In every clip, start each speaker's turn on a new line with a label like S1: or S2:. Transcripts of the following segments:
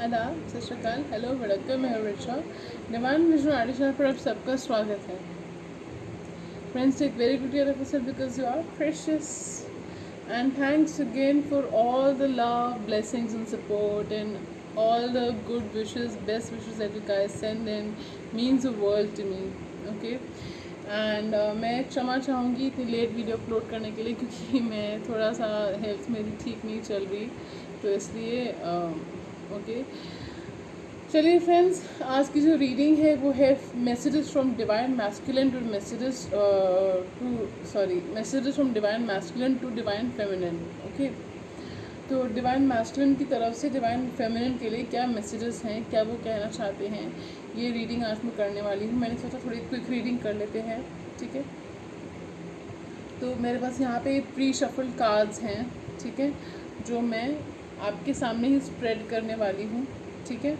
S1: आदाब, सत श्री अकाल, हेलो, वड़क्कम, मैं Richa. Divine vision art channel पर आप सबका स्वागत है। Friends, take very good care of yourself because you are precious and thanks again for all the love, blessings and support and all the good wishes, best wishes that you guys send in means the world to me. Okay, and मैं क्षमा चाहूँगी इतनी late video upload करने के लिए, क्योंकि मैं थोड़ा सा हेल्थ मेरी ठीक नहीं चल रही, तो इसलिए ओके। चलिए फ्रेंड्स, आज की जो रीडिंग है वो है messages from divine masculine to messages from divine masculine to divine feminine. Okay, तो डिवाइन मैस्कुलिन की तरफ से डिवाइन फेमिनिन के लिए क्या मैसेजेस हैं, क्या वो कहना चाहते हैं, ये रीडिंग आज मैं करने वाली हूँ। मैंने सोचा थोड़ी क्विक रीडिंग कर लेते हैं, ठीक है। तो मेरे पास यहाँ पे प्री शफल कार्ड्स हैं, ठीक है, जो मैं आपके सामने ही स्प्रेड करने वाली हूँ, ठीक है।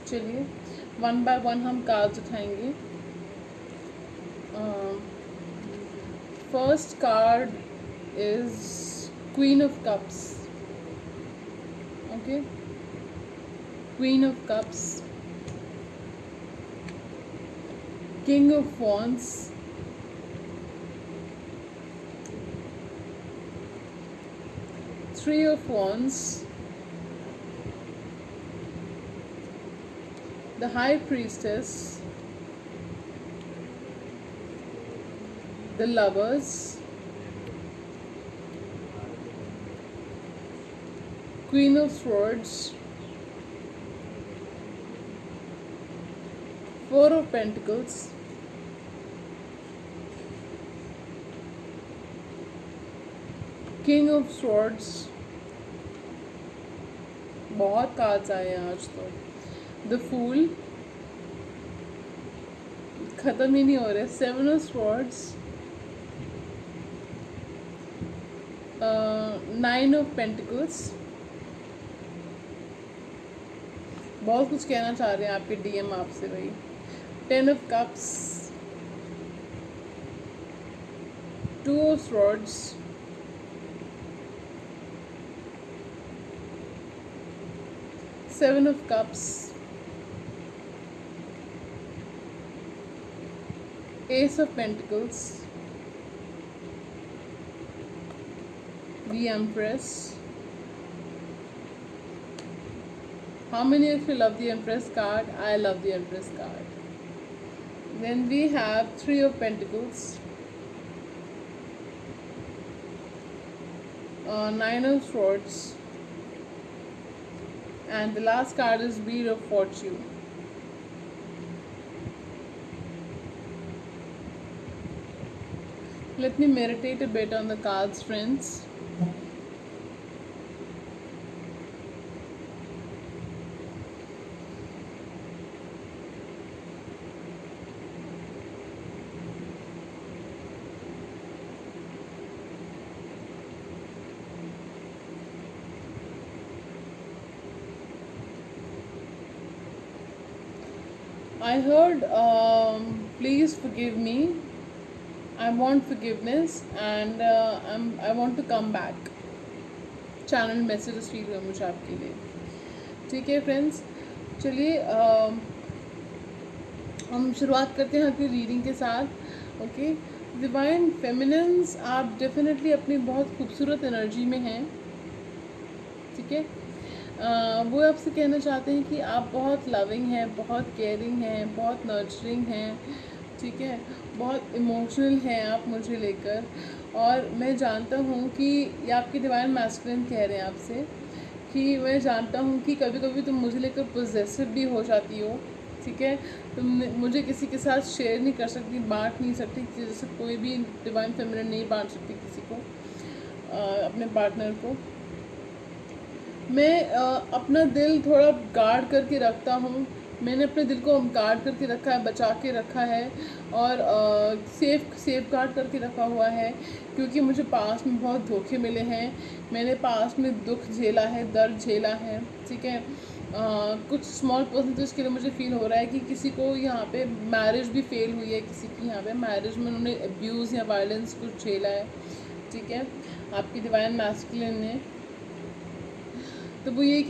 S1: चलिए वन बाय वन हम कार्ड्स उठाएंगे। First card is queen of cups. Okay, queen of cups, king of wands, three of wands, the high priestess, the lovers, queen of swords, four of pentacles, king of swords। बहुत cards आए हैं आज तो। The fool, ख़त्म ही नहीं हो रहे। Seven of swords, nine of pentacles. बहुत कुछ कहना चाह रहे हैं आपके डीएम आपसे भाई। Ten of cups, two of swords, seven of cups, Ace of Pentacles, the Empress। How many of you love the Empress card? I love the Empress card. Then we have Three of Pentacles, Nine of Swords, and the last card is Wheel of Fortune. Let me meditate a bit on the cards, friends. I heard, please forgive me. I want forgiveness and I want to come back. Channel messages feel हुए मुझे आपके लिए, ठीक है friends. चलिए हम शुरुआत करते हैं अपनी रीडिंग के साथ। ओके, डिवाइन फेमिनिन्स, आप डेफिनेटली अपनी बहुत खूबसूरत एनर्जी में हैं, ठीक है। वो आपसे कहना चाहते हैं कि आप बहुत लविंग हैं, बहुत केयरिंग हैं, बहुत नर्चरिंग हैं, ठीक है, बहुत इमोशनल हैं आप मुझे लेकर। और मैं जानता हूँ कि ये आपकी डिवाइन मैस्कुलिन कह रहे हैं आपसे कि मैं जानता हूँ कि कभी कभी तुम मुझे लेकर पोजेसिव भी हो जाती हो, ठीक है। तुम मुझे किसी के साथ शेयर नहीं कर सकती, बांट नहीं सकती, जैसे कोई भी डिवाइन फेमिनिन नहीं बांट सकती किसी को, अपने पार्टनर को। मैं अपना दिल थोड़ा गार्ड करके रखता हूँ। मैंने अपने दिल को गार्ड करके रखा है, बचा के रखा है और सेफ गार्ड करके रखा हुआ है, क्योंकि मुझे पास्ट में बहुत धोखे मिले हैं। मैंने पास्ट में दुख झेला है, दर्द झेला है, ठीक है। कुछ स्मॉल परसेंटेज के लिए मुझे फील हो रहा है कि किसी को यहाँ पे मैरिज भी फेल हुई है, किसी की यहाँ पे मैरिज में उन्होंने अब्यूज़ या वायलेंस कुछ झेला है, ठीक है, आपकी डिवाइन मैस्कुलिन ने। तो वो ये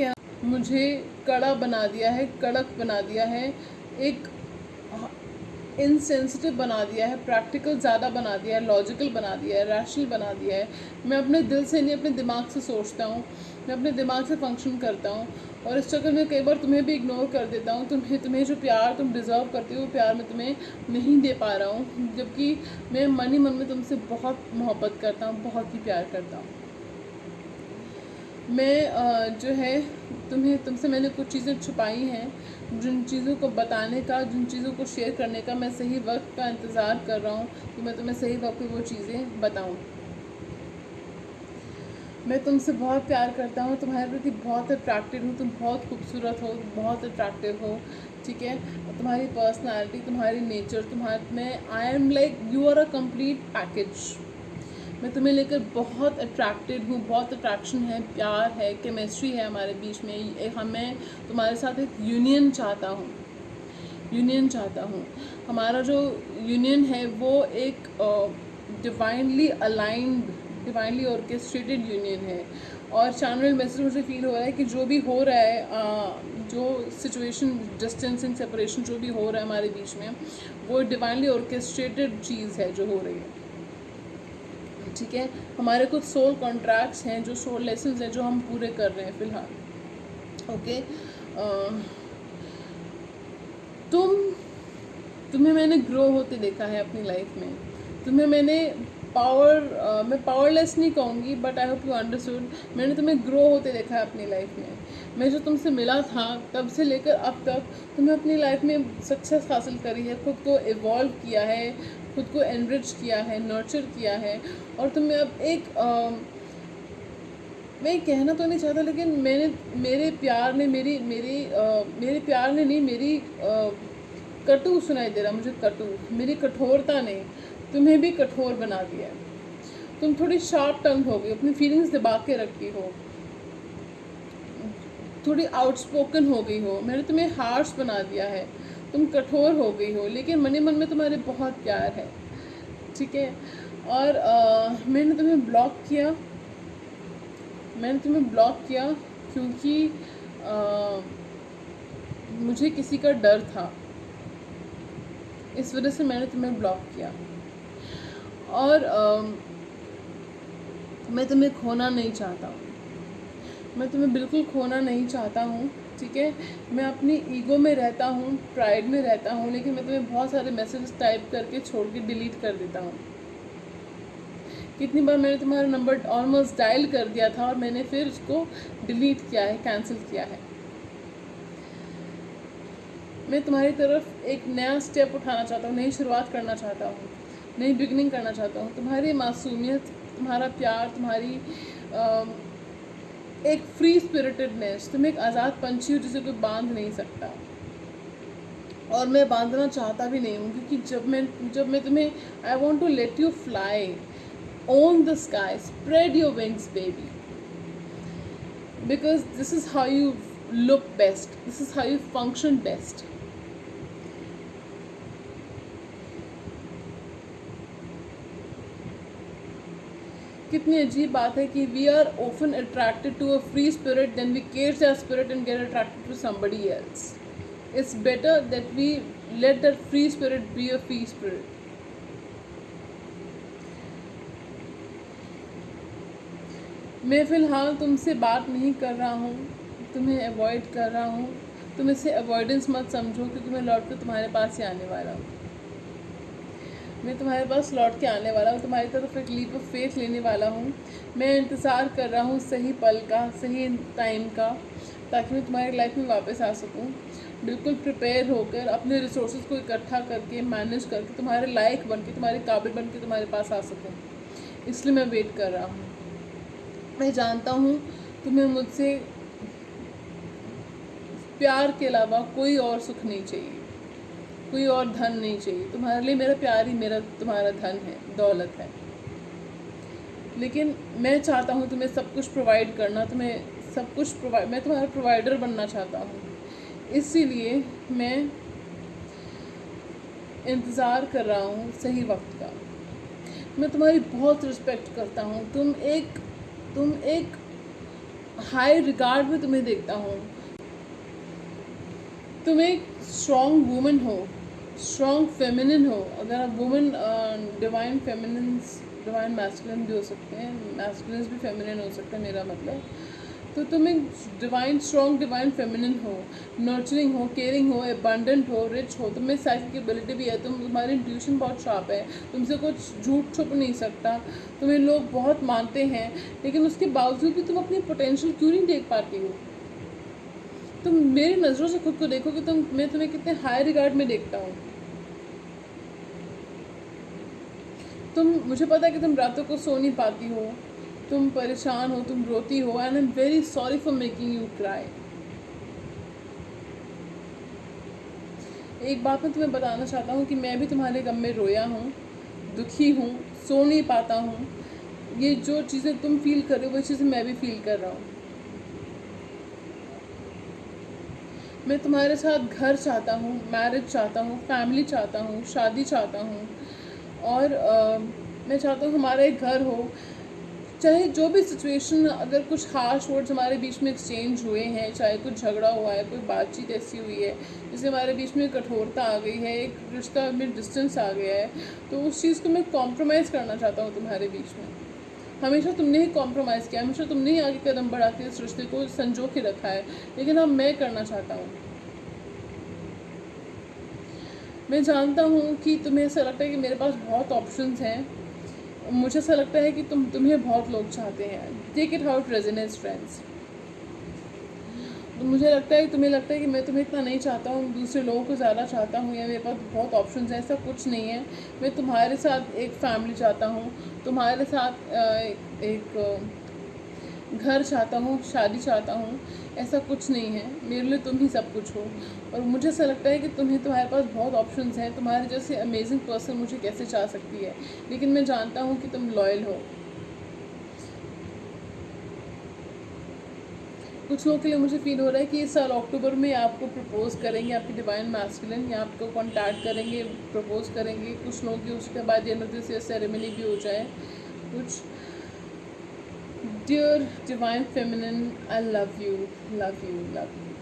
S1: मुझे कड़ा बना दिया है, कड़क बना दिया है, एक इनसेंसिटिव बना दिया है, प्रैक्टिकल ज़्यादा बना दिया है, लॉजिकल बना दिया है, रैशनल बना दिया है। मैं अपने दिल से नहीं, अपने दिमाग से सोचता हूँ, मैं अपने दिमाग से फंक्शन करता हूँ, और इस चक्कर में कई बार तुम्हें भी इग्नोर कर देता हूँ। तुम्हें जो प्यार तुम डिज़र्व करते हो, वो प्यार मैं तुम्हें नहीं दे पा रहा हूँ, जबकि मैं मन ही मन में तुमसे बहुत मोहब्बत करता हूँ, बहुत ही प्यार करता हूँ। मैं जो है तुमसे मैंने कुछ चीज़ें छुपाई हैं, जिन चीज़ों को बताने का, जिन चीज़ों को शेयर करने का मैं सही वक्त का इंतज़ार कर रहा हूँ कि मैं तुम्हें सही वक्त पे वो चीज़ें बताऊँ। मैं तुमसे बहुत प्यार करता हूँ, तुम्हारे प्रति बहुत अट्रैक्टेड हूँ, तुम बहुत खूबसूरत हो, बहुत अट्रैक्टिव हो, ठीक है। तुम्हारी पर्सनालिटी, तुम्हारी नेचर, मैं I am like you are a complete package. मैं तुम्हें लेकर बहुत अट्रैक्टेड हूँ, बहुत अट्रैक्शन है, प्यार है, केमिस्ट्री है हमारे बीच में। मैं तुम्हारे साथ एक यूनियन चाहता हूँ, यूनियन चाहता हूँ। हमारा जो यूनियन है वो एक divinely aligned, divinely orchestrated union है। और चैनल मैसेज मुझे फील हो रहा है कि जो भी हो रहा है, जो सिचुएशन, डिस्टेंसिंग, सेपरेशन जो भी हो रहा है हमारे बीच में, वो डिवाइनली ऑर्केस्ट्रेटेड चीज़ है जो हो रही है, ठीक है। हमारे कुछ सोल कॉन्ट्रैक्ट्स हैं, जो सोल लेसन्स हैं, जो हम पूरे कर रहे हैं फ़िलहाल, ओके। तुम्हें मैंने ग्रो होते देखा है अपनी लाइफ में। तुम्हें मैंने मैं पावरलेस नहीं कहूँगी, but I hope you understood. मैंने तुम्हें ग्रो होते देखा है अपनी लाइफ में। मैं जो तुमसे मिला था तब से लेकर अब तक तुमने अपनी लाइफ में सक्सेस हासिल करी है, खुद को इवॉल्व किया है, खुद को एनरिच किया है, नर्चर किया है, और तुम्हें अब एक मैं कहना तो नहीं चाहता, लेकिन मेरे प्यार ने मेरे प्यार ने नहीं, मेरी कटु सुनाई दे रहा मुझे, कटु, मेरी कठोरता ने तुम्हें भी कठोर बना दिया है। तुम थोड़ी शार्प टंग हो गई, अपनी फीलिंग्स दबा के रखती हो, थोड़ी आउटस्पोकन हो गई हो, मैंने तुम्हें हार्श बना दिया है, तुम कठोर हो गई हो, लेकिन मन ही मन में तुम्हारे बहुत प्यार है, ठीक है। और मैंने तुम्हें ब्लॉक किया क्योंकि मुझे किसी का डर था, इस वजह से मैंने तुम्हें ब्लॉक किया। और मैं तुम्हें खोना नहीं चाहता हूँ, मैं तुम्हें बिल्कुल खोना नहीं चाहता हूँ, ठीक है। मैं अपनी ईगो में रहता हूँ, प्राइड में रहता हूँ, लेकिन मैं तुम्हें बहुत सारे मैसेज टाइप करके छोड़ के डिलीट कर देता हूँ। कितनी बार मैंने तुम्हारा नंबर ऑलमोस्ट डायल कर दिया था और मैंने फिर उसको डिलीट किया है, कैंसिल किया है। मैं तुम्हारी तरफ एक नया स्टेप उठाना चाहता हूँ, नई शुरुआत करना चाहता हूँ, नई बिगनिंग करना चाहता हूँ। तुम्हारी मासूमियत, तुम्हारा प्यार, तुम्हारी एक फ्री स्पिरिटेडनेस, तुम एक आज़ाद पंछी हो जिसे कोई बांध नहीं सकता, और मैं बांधना चाहता भी नहीं हूँ, क्योंकि जब मैं तुम्हें, I want to let you fly own the sky, spread your wings, baby, because this is how you look best, this is how you function best. कितनी अजीब बात है कि we are often attracted to a free spirit, then we cage our spirit and get attracted to somebody else. It's better that we let that free spirit be a free spirit. मैं फ़िलहाल तुमसे बात नहीं कर रहा हूँ, तुम्हें avoid कर रहा हूँ। तुम इसे अवॉइडेंस मत समझो, क्योंकि मैं लौट कर तुम्हारे पास ही आने वाला हूँ। मैं तुम्हारे पास लौट के आने वाला हूँ, तुम्हारी तरफ एक लीप ऑफ फेथ लेने वाला हूँ। मैं इंतज़ार कर रहा हूँ सही पल का, सही टाइम का, ताकि मैं तुम्हारी लाइफ में वापस आ सकूँ, बिल्कुल प्रिपेयर होकर, अपने रिसोर्सेज को इकट्ठा करके, मैनेज करके, तुम्हारे लायक बन के, तुम्हारे काबिल बन के तुम्हारे पास आ सकूँ। इसलिए मैं वेट कर रहा हूँ। मैं जानता हूँ तुम्हें मुझसे प्यार के अलावा कोई और सुख नहीं चाहिए, कोई और धन नहीं चाहिए। तुम्हारे लिए मेरा प्यार ही मेरा तुम्हारा धन है, दौलत है। लेकिन मैं चाहता हूँ तुम्हें सब कुछ प्रोवाइड करना, तुम्हें सब कुछ प्रोवाइड, मैं तुम्हारा प्रोवाइडर बनना चाहता हूँ। इसीलिए मैं इंतज़ार कर रहा हूँ सही वक्त का। मैं तुम्हारी बहुत रिस्पेक्ट करता हूँ। तुम एक हाई रिगार्ड में तुम्हें देखता हूँ। तुम एक स्ट्रॉन्ग वुमन हो, स्ट्रॉन्ग फेमिनिन हो। अगर आप woman, divine feminines, divine masculine भी हो सकते हैं, मैस्कुलिन्स भी फेमिनिन हो सकता है मेरा मतलब। तो तुम एक डिवाइन स्ट्रॉन्ग डिवाइन फेमिनिन हो, नर्चरिंग हो, केयरिंग हो, एबंडेंट हो, रिच हो। तुम्हें साइकिक एबिलिटी भी है, तुम्हारी इंट्यूशन बहुत शार्प है, तुमसे कुछ झूठ छुप नहीं सकता, तुम्हें लोग बहुत मानते हैं, लेकिन उसके बावजूद भी तुम अपनी पोटेंशियल क्यों नहीं देख पाती हो? तुम मेरी नज़रों से खुद को देखो कि मैं तुम्हें कितने हाई रिगार्ड में देखता हूँ। मुझे पता है कि तुम रातों को सो नहीं पाती हो, तुम परेशान हो, तुम रोती हो, and I am very sorry for making you cry. एक बात मैं तुम्हें बताना चाहता हूँ कि मैं भी तुम्हारे गम में रोया हूँ, दुखी हूँ, सो नहीं पाता हूँ। ये जो चीज़ें तुम फील कर रहे हो, वो चीज़ें मैं भी फील कर रहा हूँ। मैं तुम्हारे साथ घर चाहता हूँ, मैरिज चाहता हूँ, फैमिली चाहता हूँ, शादी चाहता हूँ, और मैं चाहता हूँ हमारा एक घर हो। चाहे जो भी सिचुएशन, अगर कुछ हार्श वर्ड्स हमारे बीच में एक्सचेंज हुए हैं, चाहे कुछ झगड़ा हुआ है, कोई बातचीत ऐसी हुई है जिससे हमारे बीच में कठोरता आ गई है, एक रिश्ता में डिस्टेंस आ गया है, तो उस चीज़ को मैं कॉम्प्रोमाइज़ करना चाहता हूँ तुम्हारे बीच में। हमेशा तुमने ही कॉम्प्रोमाइज़ किया, हमेशा तुमने ही आगे कदम बढ़ा के इस रिश्ते को संजो के रखा है, लेकिन अब मैं करना चाहता हूँ। मैं जानता हूँ कि तुम्हें ऐसा लगता है कि मेरे पास बहुत ऑप्शंस हैं, मुझे ऐसा लगता है कि तुम्हें बहुत लोग चाहते हैं। Take it how it resonates friends. तो मुझे लगता है, तुम्हें लगता है कि मैं तुम्हें इतना नहीं चाहता हूँ, दूसरे लोगों को ज़्यादा चाहता हूँ, या मेरे पास बहुत ऑप्शंस हैं। ऐसा कुछ नहीं है। मैं तुम्हारे साथ एक फैमिली चाहता हूँ, तुम्हारे साथ एक घर चाहता हूँ, शादी चाहता हूँ। ऐसा कुछ नहीं है, मेरे लिए तुम ही सब कुछ हो। और मुझे ऐसा लगता है कि तुम्हारे पास बहुत ऑप्शंस हैं। तुम्हारे जैसे अमेजिंग पर्सन मुझे कैसे चाह सकती है, लेकिन मैं जानता हूँ कि तुम लॉयल हो। कुछ लोगों के लिए मुझे फील हो रहा है कि इस साल अक्टूबर में आपको प्रपोज़ करेंगे आपकी डिवाइन मैस्कुलिन, या आपको कांटेक्ट करेंगे, प्रपोज़ करेंगे। कुछ लोगों की उसके बाद end of this year ceremony भी हो जाए कुछ। Dear divine feminine, I love you, love you, love you.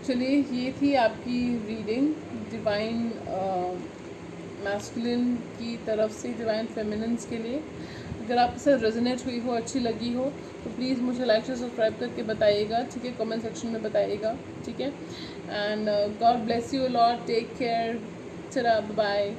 S1: चलिए, ये थी आपकी रीडिंग डिवाइन मैस्कुलिन की तरफ से डिवाइन फेमिनिन्स के लिए। अगर आपके साथ रेजोनेट हुई हो, अच्छी लगी हो, तो प्लीज़ मुझे लाइक से सब्सक्राइब करके बताइएगा, ठीक है? कमेंट सेक्शन में बताइएगा, ठीक है? And God bless you lot, take care, चला, बाय।